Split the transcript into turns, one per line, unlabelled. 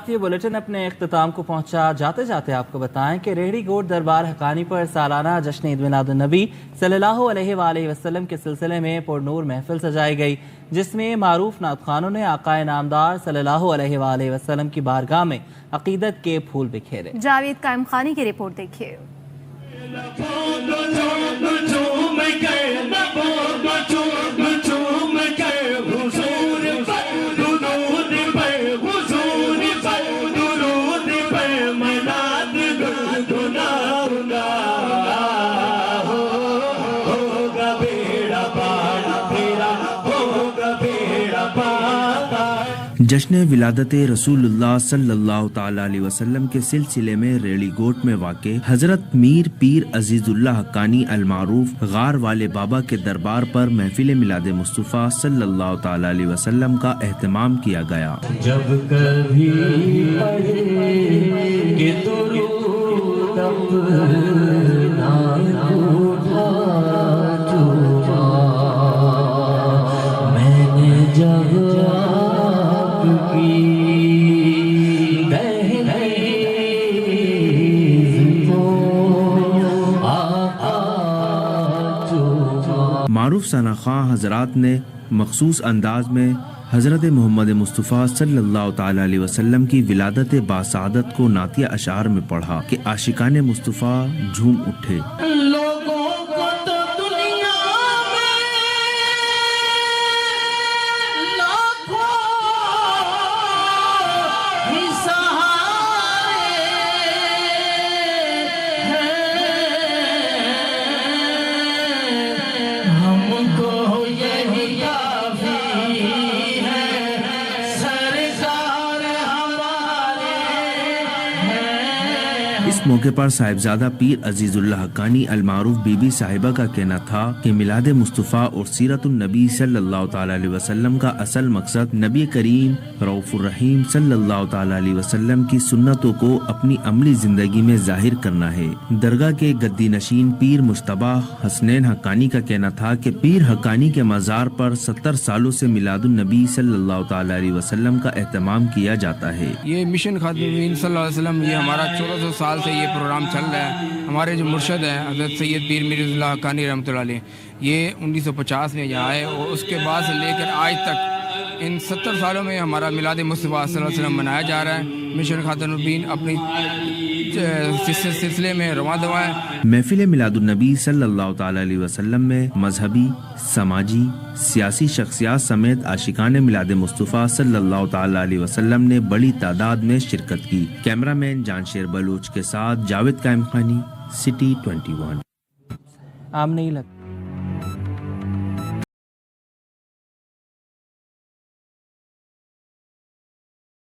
ساتھ یہ بلیٹن اپنے اختتام کو پہنچا۔ جاتے جاتے آپ کو بتائیں کہ ریڑھی گوٹ دربار حقانی پر سالانہ جشن عید میلاد النبی صلی اللہ علیہ وآلہ وسلم کے سلسلے میں پرنور محفل سجائی گئی، جس میں معروف نعت خوانوں نے آقائے نامدار صلی اللہ علیہ وآلہ وسلم کی بارگاہ میں عقیدت کے پھول بکھیرے۔
جاوید قائم خانی کی رپورٹ دیکھیے۔
جشن ولادت رسول اللہ صلی اللہ تعالی علیہ وسلم کے سلسلے میں ریڑھی گوٹ میں واقع حضرت میر پیر عزیز اللہ حقانی المعروف غار والے بابا کے دربار پر محفل میلاد مصطفیٰ صلی اللہ تعالی علیہ وسلم کا اہتمام کیا گیا۔
جب کبھی کہ درود اپنا میں نے جب
معروف ثنا خواں حضرات نے مخصوص انداز میں حضرت محمد مصطفیٰ صلی اللہ تعالی علیہ وسلم کی ولادت باسعادت کو نعتیہ اشعار میں پڑھا کہ عاشقان مصطفیٰ جھوم اٹھے۔ اس موقع پر صاحبزادہ پیر عزیز اللہ حقانی المعروف بی بی صاحبہ کا کہنا تھا کہ میلاد مصطفیٰ اور سیرت النبی صلی اللہ تعالی علیہ وسلم کا اصل مقصد نبی کریم رؤوف الرحیم صلی اللہ تعالی علیہ وسلم کی سنتوں کو اپنی عملی زندگی میں ظاہر کرنا ہے۔ درگاہ کے گدی نشین پیر مجتبی حسنین حقانی کا کہنا تھا کہ پیر حقانی کے مزار پر 70 سالوں سے میلاد النبی صلی اللہ تعالی علیہ وسلم کا اہتمام کیا جاتا ہے۔
یہ مشن خادمین صلی اللہ علیہ وسلم، یہ ہمارا 1400 سال سے یہ پروگرام چل رہا ہے۔ ہمارے جو مرشد ہیں حضرت سید پیر میر اللہ حقانی رحمۃ اللہ علیہ، یہ 1950 میں یہاں آئے اور اس کے بعد سے لے کر آج تک ان 70 سالوں میں ہمارا میلاد مصطفیٰ صلی اللہ علیہ وسلم منایا جا رہا ہے۔ مشن خاتون اپنی سلسلے میں رواں دواں ہے۔
محفل میلاد النبی صلی اللہ تعالی علیہ وسلم میں مذہبی، سماجی، سیاسی شخصیات سمیت عاشقان میلاد مصطفیٰ صلی اللہ تعالی علیہ وسلم نے بڑی تعداد میں شرکت کی۔ کیمرہ مین جانشیر بلوچ کے ساتھ جاوید قائم خانی، سٹی 21۔
عام نہیں لگتا۔